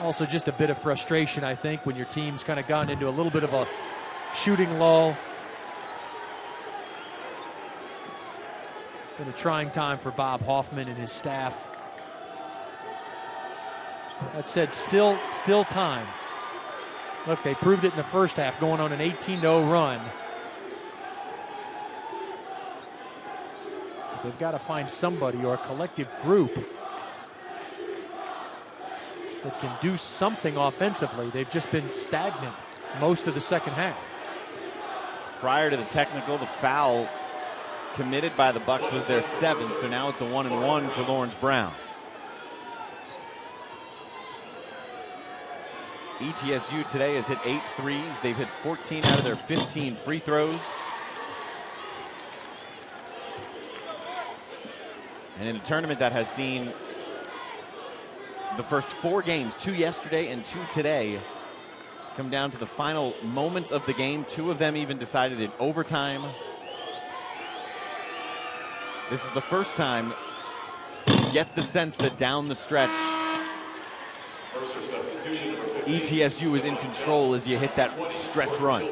Also just a bit of frustration, I think, when your team's kind of gone into a little bit of a shooting lull. Been a trying time for Bob Hoffman and his staff. That said, still time. Look, they proved it in the first half, going on an 18-0 run. But they've got to find somebody or a collective group that can do something offensively. They've just been stagnant most of the second half. Prior to the technical, the foul committed by the Bucks was their 7th, so now it's a 1-and-1 for Lawrence Brown. ETSU today has hit 8 threes. They've hit 14 out of their 15 free throws. And in a tournament that has seen the first 4 games, 2 yesterday and 2 today, come down to the final moments of the game. 2 of them even decided in overtime. This is the first time you get the sense that down the stretch, ETSU is in control as you hit that stretch run.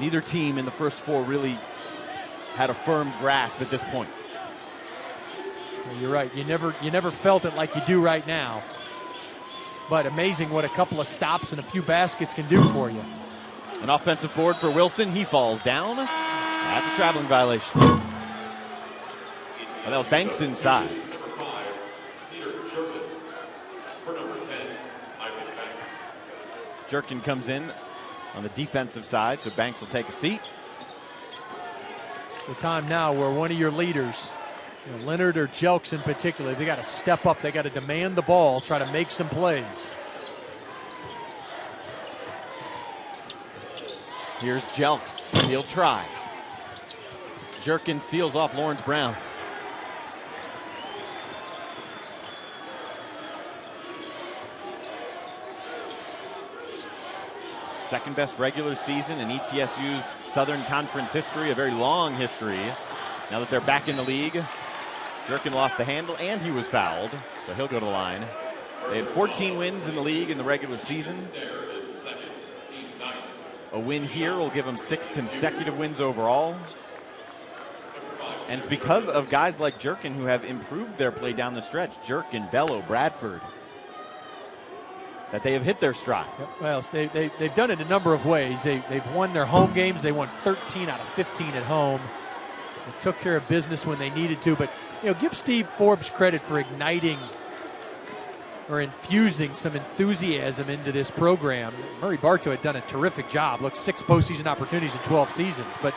Neither team in the first 4 really had a firm grasp at this point. You're right. You never felt it like you do right now. But amazing what a couple of stops and a few baskets can do for you. An offensive board for Wilson. He falls down. That's a traveling violation. Well, that was Banks inside. Jerkin comes in on the defensive side, so Banks will take a seat. The time now where one of your leaders, Leonard or Jelks in particular, they got to step up. They got to demand the ball, try to make some plays. Here's Jelks. He'll try. Jerkin seals off Lawrence Brown. Second best regular season in ETSU's Southern Conference history, a very long history. Now that they're back in the league, Jerkin lost the handle and he was fouled, so he'll go to the line. They had 14 wins in the league in the regular season. A win here will give them 6 consecutive wins overall. And it's because of guys like Jerkin who have improved their play down the stretch. Jerkin, Bello, Bradford, that they have hit their stride. Yep. Well, they've done it a number of ways. They've won their home games. They won 13 out of 15 at home. They took care of business when they needed to. But, give Steve Forbes credit for igniting or infusing some enthusiasm into this program. Murray Bartow had done a terrific job. Look, 6 postseason opportunities in 12 seasons. But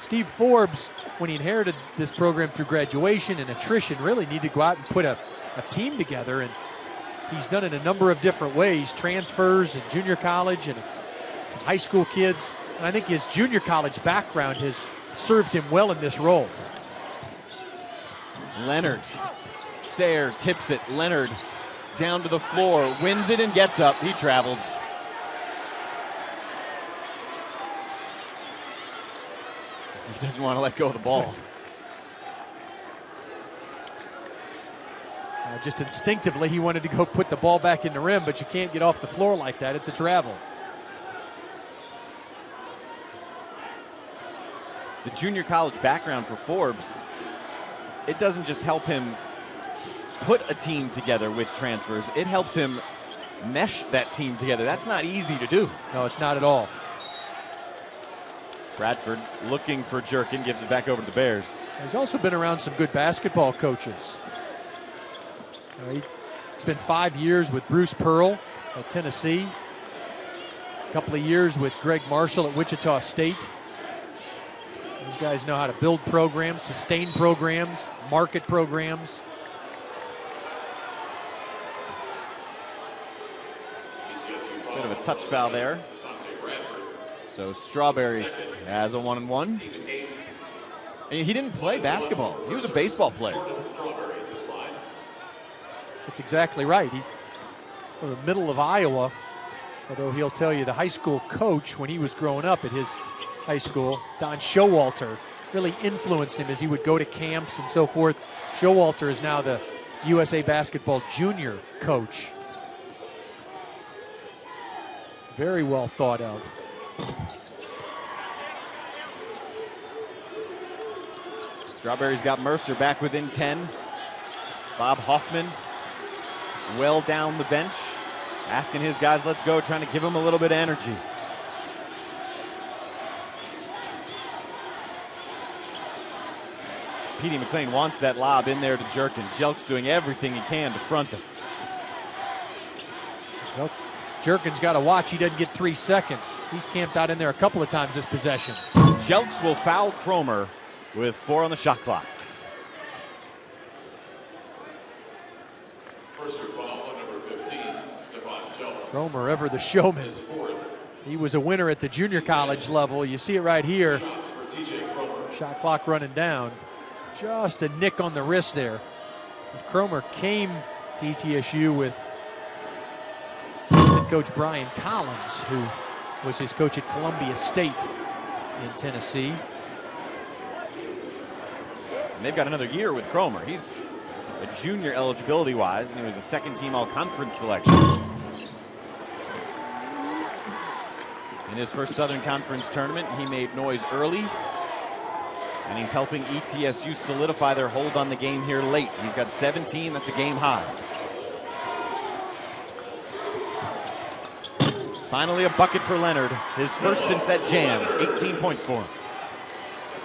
Steve Forbes, when he inherited this program through graduation and attrition, really needed to go out and put a team together. And he's done it a number of different ways, transfers and junior college and some high school kids. And I think his junior college background has served him well in this role. Leonard, Stair tips it. Leonard down to the floor, wins it and gets up. He travels. He doesn't want to let go of the ball. Just instinctively, he wanted to go put the ball back in the rim, but you can't get off the floor like that. It's a travel. The junior college background for Forbes, it doesn't just help him put a team together with transfers. It helps him mesh that team together. That's not easy to do. No, it's not at all. Bradford looking for Jerkin, gives it back over to the Bears. He's also been around some good basketball coaches. He spent 5 years with Bruce Pearl at Tennessee, a couple of years with Greg Marshall at Wichita State. These guys know how to build programs, sustain programs, market programs. Bit of a touch foul there. So Strawberry has a 1-and-1. And he didn't play basketball. He was a baseball player. That's exactly right. He's from the middle of Iowa, although he'll tell you the high school coach when he was growing up at his high school, Don Showalter, really influenced him as he would go to camps and so forth. Showalter is now the USA Basketball junior coach. Very well thought of. Strawberry's got Mercer back within 10. Bob Hoffman well down the bench, asking his guys, let's go, trying to give them a little bit of energy. Petey McLean wants that lob in there to Jerkin. Jelk's doing everything he can to front him. Well, Jerkin's got to watch he doesn't get 3 seconds. He's camped out in there a couple of times this possession. Jelks will foul Cromer with 4 on the shot clock. Cromer, ever the showman. He was a winner at the junior college level. You see it right here. Shot clock running down. Just a nick on the wrist there. And Cromer came to ETSU with assistant coach Brian Collins, who was his coach at Columbia State in Tennessee. And they've got another year with Cromer. He's a junior eligibility-wise, and he was a second-team all-conference selection. In his first Southern Conference tournament, he made noise early, and he's helping ETSU solidify their hold on the game here late. He's got 17, that's a game high. Finally a bucket for Leonard, his first since that jam, 18 points for him.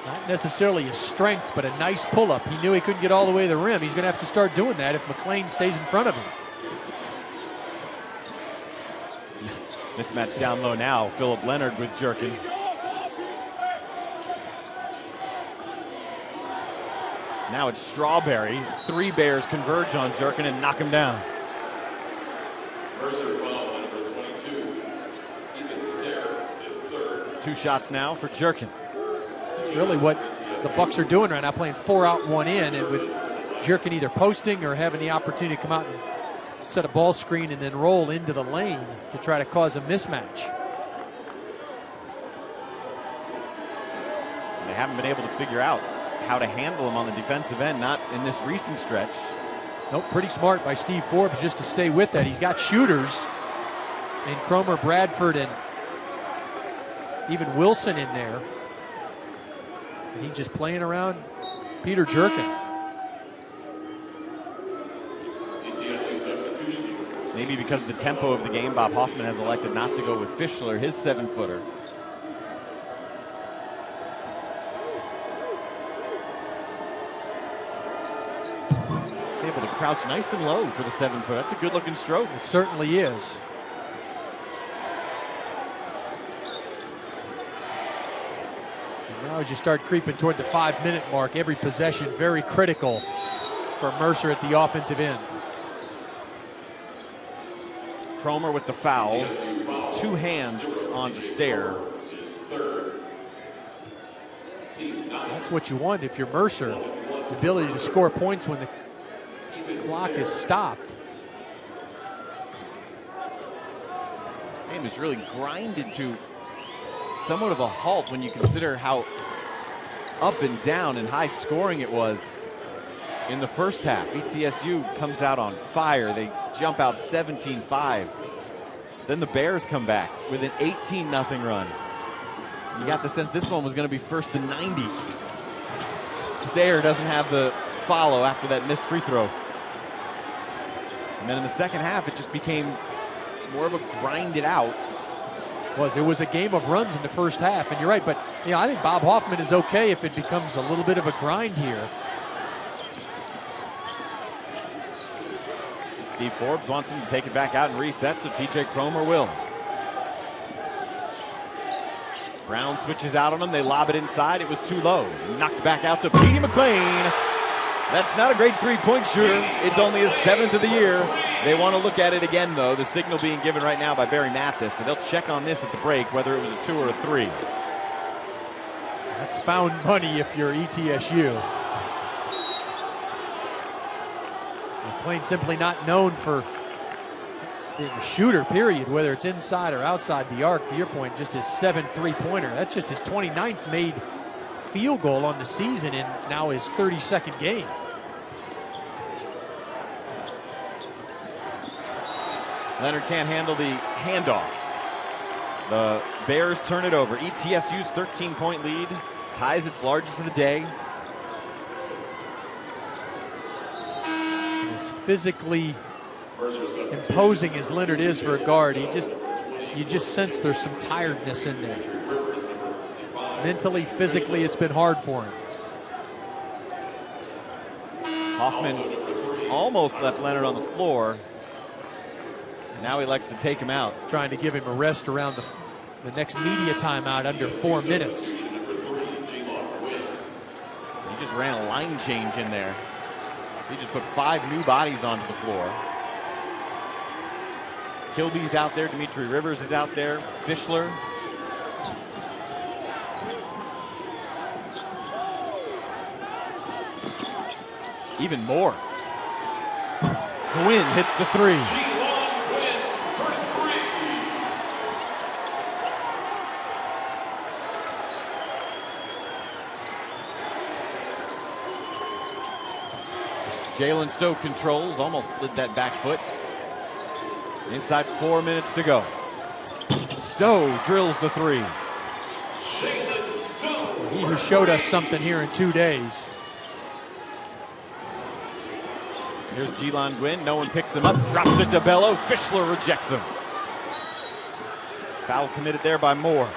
Not necessarily his strength, but a nice pull-up. He knew he couldn't get all the way to the rim. He's going to have to start doing that if McLean stays in front of him. Mismatch down low now, Philip Leonard with Jerkin. Now it's Strawberry. 3 Bears converge on Jerkin and knock him down. Mercer foul, number 22. Even Stair is third. 2 shots now for Jerkin. It's really what the Bucks are doing right now, playing 4 out, 1 in, and with Jerkin either posting or having the opportunity to come out and set a ball screen and then roll into the lane to try to cause a mismatch. They haven't been able to figure out how to handle him on the defensive end, not in this recent stretch. Nope, pretty smart by Steve Forbes just to stay with that. He's got shooters in Cromer, Bradford, and even Wilson in there. And he's just playing around Peter Jerkin. Maybe because of the tempo of the game, Bob Hoffman has elected not to go with Fischler, his 7-footer. Able to crouch nice and low for the 7-footer. That's a good looking stroke. It certainly is. And now as you start creeping toward the 5-minute mark, every possession very critical for Mercer at the offensive end. Cromer with the foul. 2 hands onto Stair. That's what you want if you're Mercer. The ability to score points when the clock is stopped. This game is really grinded to somewhat of a halt when you consider how up and down and high scoring it was in the first half. ETSU comes out on fire. They jump out 17-5. Then the Bears come back with an 18-0 run. You got the sense this one was going to be first and 90. Stair doesn't have the follow after that missed free throw. And then in the second half, it just became more of a grinded out. It was a game of runs in the first half, and you're right, but I think Bob Hoffman is okay if it becomes a little bit of a grind here. Steve Forbes wants him to take it back out and reset, so TJ Cromer will. Brown switches out on him. They lob it inside. It was too low. Knocked back out to Petey McLean. That's not a great 3-point shooter. It's only his 7th of the year. They want to look at it again, though. The signal being given right now by Barry Mathis, so they'll check on this at the break, whether it was a 2 or a 3. That's found money if you're ETSU. McLean simply not known for being a shooter, period, whether it's inside or outside the arc. To your point, just his 7th 3-pointer. That's just his 29th made field goal on the season in now his 32nd game. Leonard can't handle the handoff. The Bears turn it over. ETSU's 13-point lead ties its largest of the day. As physically imposing as Leonard is for a guard, you just sense there's some tiredness in there. Mentally, physically, it's been hard for him. Hoffman almost left Leonard on the floor. Now he likes to take him out. Trying to give him a rest around the next media timeout under 4 minutes. He just ran a line change in there. He just put 5 new bodies onto the floor. Kilby's out there. Dimitri Rivers is out there. Fischler. Even more. Gwynn hits the 3. Jalen Stowe controls, almost slid that back foot. Inside 4 minutes to go. Stowe drills the 3. He who showed us something here in 2 days. Here's Jelon Gwynn. No one picks him up. Drops it to Bello. Fischler rejects him. Foul committed there by Moore.